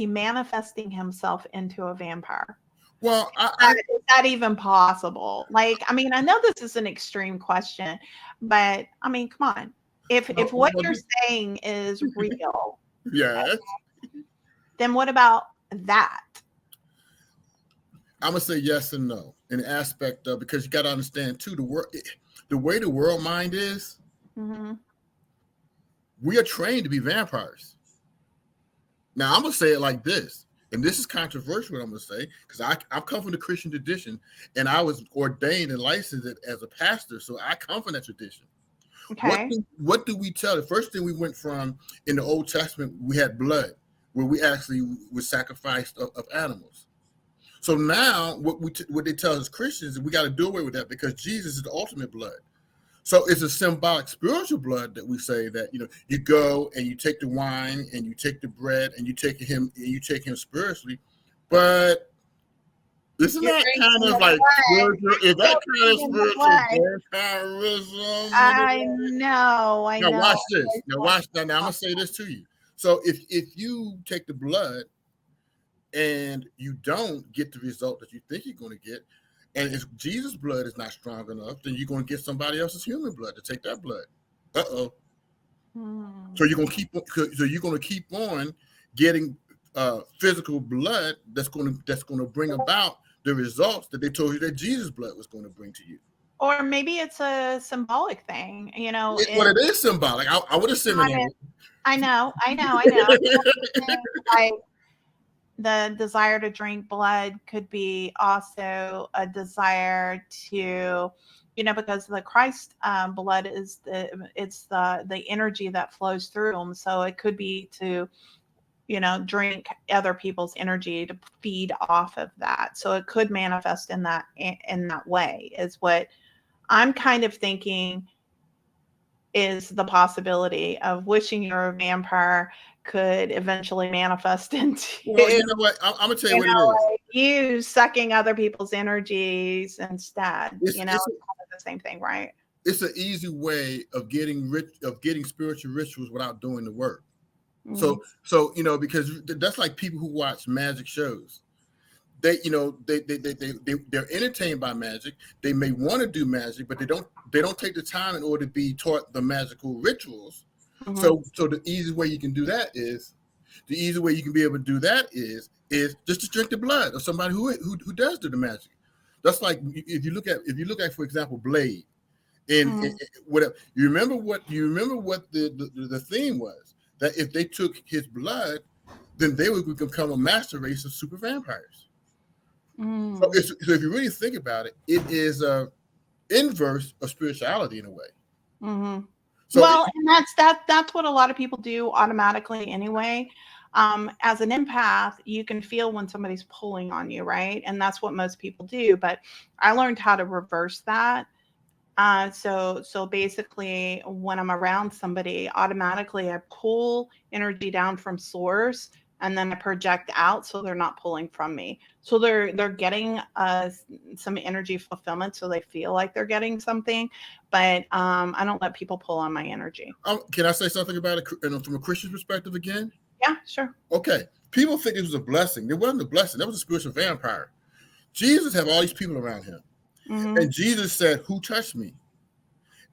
manifesting himself into a vampire? Well, is that even possible? Like, I mean, I know this is an extreme question, but I mean, come on. If what you're saying is real, yes, then what about that? I'm gonna say yes and no in the aspect of, because you got to understand too, the way the world mind is. Mm-hmm. We are trained to be vampires. Now, I'm going to say it like this, and this is controversial what I'm going to say, because I come from the Christian tradition, and I was ordained and licensed as a pastor, so I come from that tradition. Okay. What do we tell? The first thing we went from in the Old Testament, we had blood, where we actually were sacrificed of animals. So now what they tell us as Christians is we got to do away with that, because Jesus is the ultimate blood. So it's a symbolic spiritual blood that we say that, you go and you take the wine and you take the bread and you take him spiritually, but isn't that kind of like spiritual? Is that kind of spiritual vampirism? I know. Now watch this. Now I'm gonna say this to you. So if you take the blood and you don't get the result that you think you're going to get, and if Jesus' blood is not strong enough, then you're going to get somebody else's human blood to take that blood. So you're going to keep on getting physical blood that's going to bring about the results that they told you that Jesus' blood was going to bring to you. Or maybe it's a symbolic thing, It is symbolic. I would have seminary. I know. Like, the desire to drink blood could be also a desire to, because the Christ blood is the energy that flows through them. So it could be to, drink other people's energy to feed off of that. So it could manifest in that way, is what I'm kind of thinking is the possibility of wishing you're a vampire could eventually manifest into. Well, you know what? I'm gonna tell you what it is. Like you sucking other people's energies instead. It's kind of the same thing, right? It's an easy way of getting spiritual rituals without doing the work. So because that's like people who watch magic shows. They're entertained by magic. They may want to do magic, but they don't take the time in order to be taught the magical rituals. So the easy way you can do that is just to drink the blood of somebody who does do the magic. That's like if you look at for example Blade, and whatever. You remember what the theme was, that if they took his blood, then they would become a master race of super vampires. So if you really think about it, it is a inverse of spirituality in a way. So and that's what a lot of people do automatically anyway. As an empath, you can feel when somebody's pulling on you, right? And that's what most people do. But I learned how to reverse that So basically, when I'm around somebody, automatically I pull energy down from source, and then I project out, so they're not pulling from me. So they're getting some energy fulfillment, so they feel like they're getting something. But I don't let people pull on my energy. Can I say something about it from a Christian perspective again? Yeah, sure. Okay. People think it was a blessing. It wasn't a blessing. That was a spiritual vampire. Jesus had all these people around him. Mm-hmm. And Jesus said, "Who touched me?"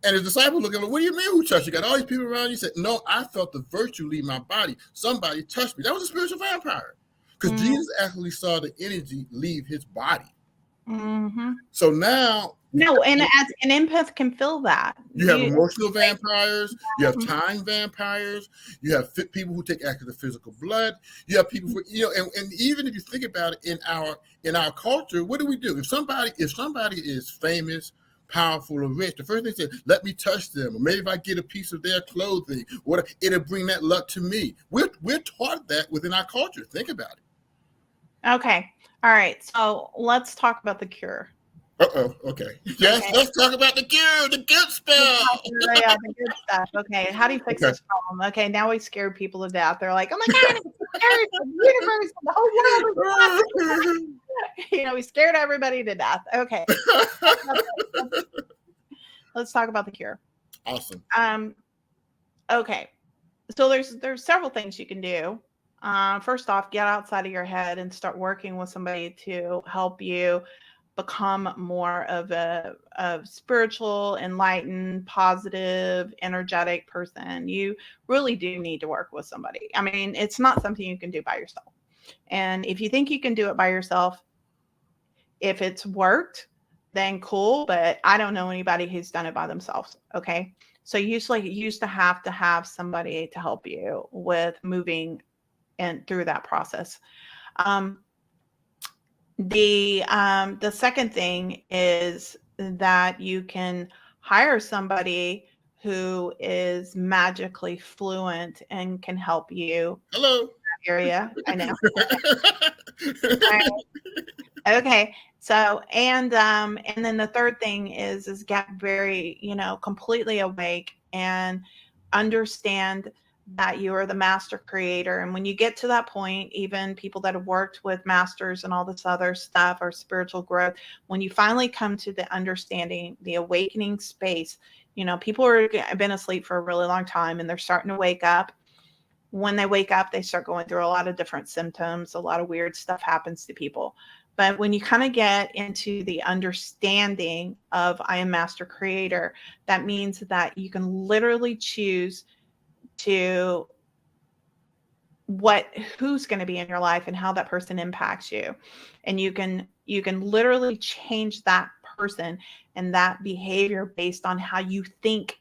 And his disciples looked at him, "What do you mean, who touched you? You got all these people around you." He said, "No, I felt the virtue leave my body. Somebody touched me." That was a spiritual vampire. Because Jesus actually saw the energy leave his body. Mm-hmm. So now... No, and as an empath can feel that. You have emotional vampires. You have time vampires. You have people who take after the physical blood. You have people and even if you think about it in our culture, what do we do? If somebody is famous, powerful, or rich, the first thing they say, "Let me touch them," or maybe if I get a piece of their clothing, it'll bring that luck to me. We're taught that within our culture. Think about it. Okay. All right. So let's talk about the cure. Okay. Yes, okay. Let's talk about the cure, the good spell. Yeah, the good stuff. Okay, how do you fix this problem? Okay, now we scared people to death. They're like, "Oh my God, it's scary, the universe, the whole world is..." We scared everybody to death. Okay. Let's talk about the cure. Awesome. Okay. So there's several things you can do. First off, get outside of your head and start working with somebody to help you become more of a spiritual, enlightened, positive, energetic person. You really do need to work with somebody. I mean, it's not something you can do by yourself. And if you think you can do it by yourself, if it's worked, then cool. But I don't know anybody who's done it by themselves. Okay. So you used to have somebody to help you with moving and through that process. The second thing is that you can hire somebody who is magically fluent and can help you. Hello. In that area. I know. Okay. So, and then the third thing is get very, completely awake and understand that you are the master creator. And when you get to that point, even people that have worked with masters and all this other stuff or spiritual growth, when you finally come to the understanding, the awakening space, people have been asleep for a really long time and they're starting to wake up. When they wake up, they start going through a lot of different symptoms. A lot of weird stuff happens to people. But when you kind of get into the understanding of I am master creator, that means that you can literally choose to who's going to be in your life and how that person impacts you. And you can literally change that person and that behavior based on how you think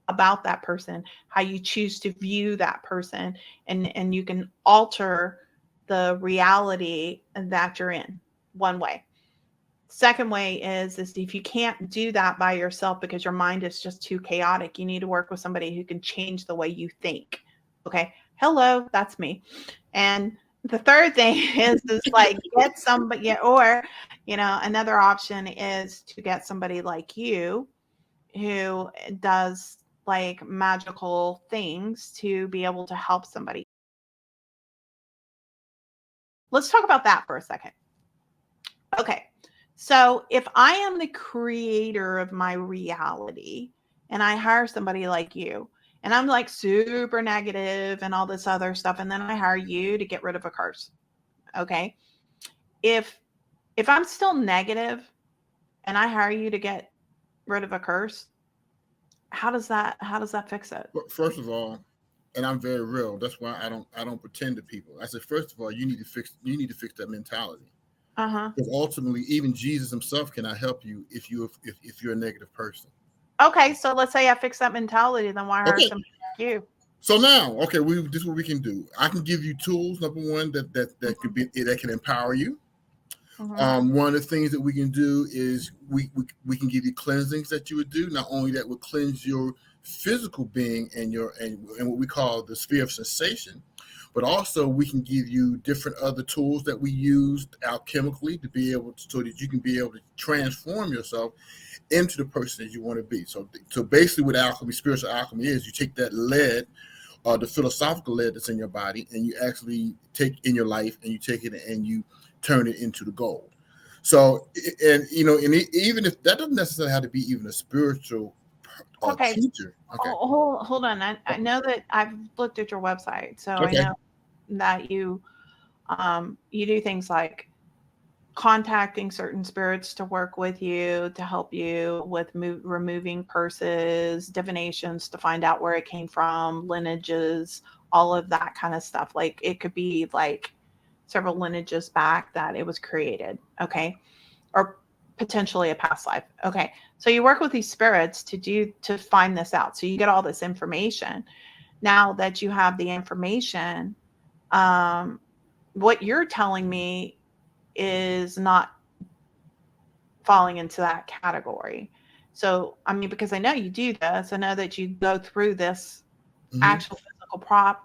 about that person, how you choose to view that person, and you can alter the reality that you're in. One way. Second way is if you can't do that by yourself because your mind is just too chaotic, you need to work with somebody who can change the way you think. Okay. Hello, that's me. And the third thing is like get somebody, or, another option is to get somebody like you who does like magical things to be able to help somebody. Let's talk about that for a second. Okay. So if I am the creator of my reality and I hire somebody like you, and I'm like super negative and all this other stuff, and then I hire you to get rid of a curse. Okay. If I'm still negative and I hire you to get rid of a curse, how does that fix it? Well, first of all, and I'm very real. That's why I don't pretend to people. I said, first of all, you need to fix that mentality. Because ultimately, even Jesus himself cannot help you if you're a negative person. Okay, so let's say I fix that mentality, then why hire somebody like you? So now, okay, this is what we can do. I can give you tools. Number one, that can empower you. Mm-hmm. One of the things that we can do is we can give you cleansings that you would do. Not only that would cleanse your physical being and and what we call the sphere of sensation, but also we can give you different other tools that we use alchemically to be able to, so that you can be able to transform yourself into the person that you want to be. So basically what alchemy, spiritual alchemy is, you take that lead, the philosophical lead that's in your body, and you actually take in your life, and you take it and you turn it into the gold. So, and even if that doesn't necessarily have to be even a spiritual Okay. teacher. Okay. Hold on. I know that I've looked at your website, so I Okay. know that you do things like contacting certain spirits to work with you, to help you with removing curses, divinations to find out where it came from, lineages, all of that kind of stuff. Like it could be like several lineages back that it was created. Okay. Or potentially a past life. Okay. So you work with these spirits to find this out. So you get all this information. Now that you have the information, what you're telling me is not falling into that category. So, I mean, because I know you do this, I know that you go through this Mm-hmm. actual physical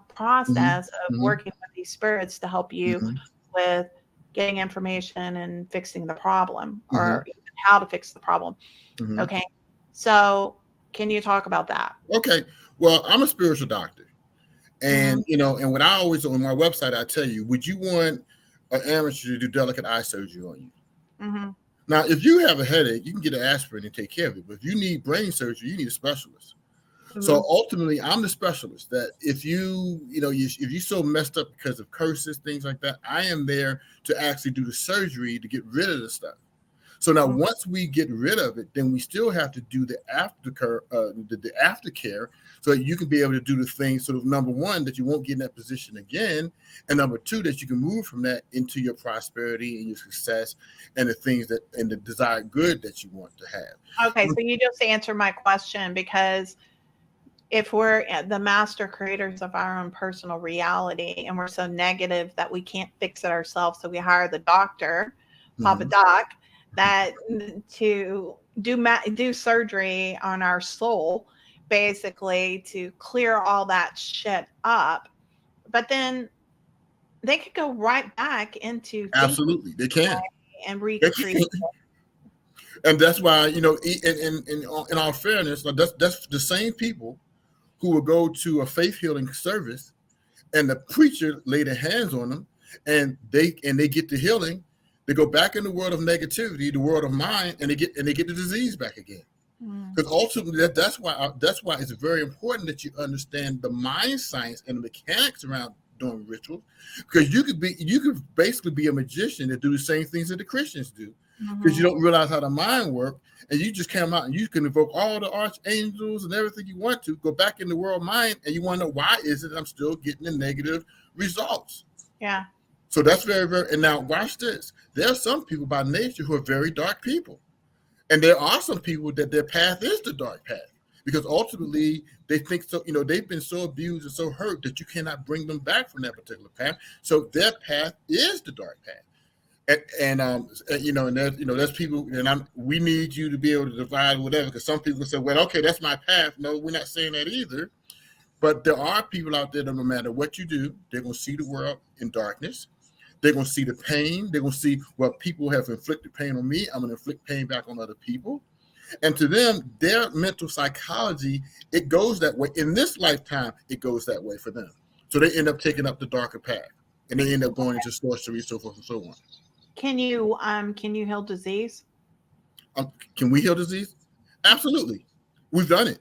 process of Mm-hmm. working with these spirits to help you Mm-hmm. with getting information and fixing the problem, Mm-hmm. or even how to fix the problem. Mm-hmm. Okay. So, can you talk about that? Okay. Well, I'm a spiritual doctor. Mm-hmm. And and what I always on my website, I tell you, would you want an amateur to do delicate eye surgery on you? Mm-hmm. Now, if you have a headache, you can get an aspirin and take care of it. But if you need brain surgery, you need a specialist. Mm-hmm. So ultimately, I'm the specialist. That if if you so messed up because of curses, things like that, I am there to actually do the surgery to get rid of the stuff. So now, once we get rid of it, then we still have to do the aftercare, the aftercare, so that you can be able to do the things. Sort of number one, that you won't get in that position again, and number two, that you can move from that into your prosperity and your success and the things that and the desired good that you want to have. Okay. So, you just answered my question, because if we're the master creators of our own personal reality and we're so negative that we can't fix it ourselves, so we hire the doctor, Papa Mm-hmm. Doc, that to do surgery on our soul, basically to clear all that shit up. But then they could go right back into thinking Absolutely, they can. and They recreate. can. And that's why in all fairness, like that's the same people who will go to a faith healing service and the preacher lay their hands on them and they get the healing. They go back in the world of negativity, the world of mind, and they get the disease back again. Because ultimately, that's why it's very important that you understand the mind science and the mechanics around doing rituals. Because you could basically be a magician that do the same things that the Christians do, because you don't realize how the mind works, and you just come out and you can invoke all the archangels and everything you want to, go back in the world mind, and you want to know why is it I'm still getting the negative results. Yeah. So that's very, very. And now watch this. There are some people by nature who are very dark people. And there are some people that their path is the dark path, because ultimately they think so, they've been so abused and so hurt that you cannot bring them back from that particular path. So their path is the dark path. And there's people, and we need you to be able to divide whatever, because some people say, well, okay, that's my path. No, we're not saying that either. But there are people out there that no matter what you do, they're going to see the world in darkness. They're going to see the pain. They're going to see, well, people have inflicted pain on me. I'm going to inflict pain back on other people. And to them, their mental psychology, it goes that way. In this lifetime, it goes that way for them. So they end up taking up the darker path. And they end up going into sorcery, so forth and so on. Can you heal disease? Can we heal disease? Absolutely. We've done it.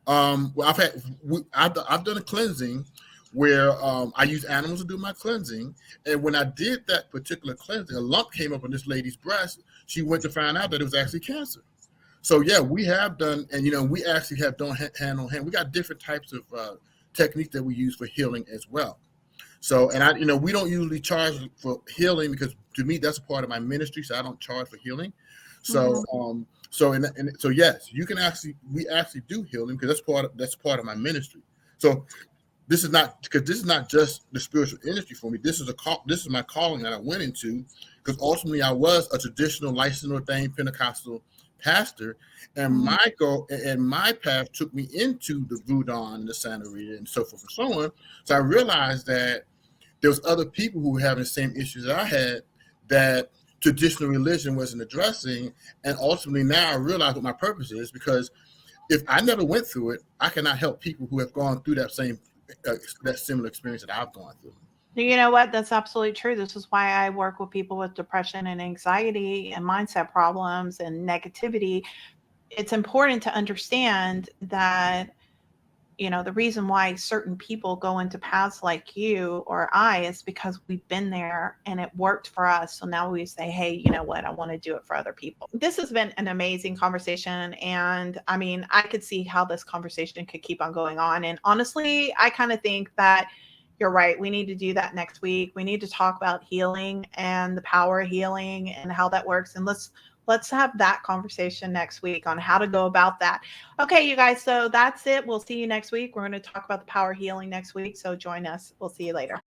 Well, I've done a cleansing where I use animals to do my cleansing. And when I did that particular cleansing, a lump came up on this lady's breast. She went to find out that it was actually cancer. So yeah, we have done, and we actually have done hand on hand. We got different types of techniques that we use for healing as well. So, and we don't usually charge for healing, because to me that's a part of my ministry. So I don't charge for healing. So, so yes, you can we actually do healing, because that's part of my ministry. So this is not just the spiritual industry for me. This is my calling that I went into, because ultimately I was a traditional licensed ordained Pentecostal pastor, and my goal and my path took me into the Voodoo and the Santeria and so forth and so on. So I realized that there was other people who were having the same issues that I had, that traditional religion wasn't addressing. And ultimately now I realize what my purpose is, because if I never went through it, I cannot help people who have gone through that similar experience that I've gone through. You know what? That's absolutely true. This is why I work with people with depression and anxiety and mindset problems and negativity. It's important to understand that, you know, the reason why certain people go into paths like you or I is because we've been there and it worked for us. So now we say, hey, you know what? I want to do it for other people. This has been an amazing conversation. And I mean, I could see how this conversation could keep on going on. And honestly, I kind of think that you're right. We need to do that next week. We need to talk about healing and the power of healing and how that works. And let's have that conversation next week on how to go about that. Okay, you guys. So that's it. We'll see you next week. We're going to talk about the power of healing next week. So join us. We'll see you later.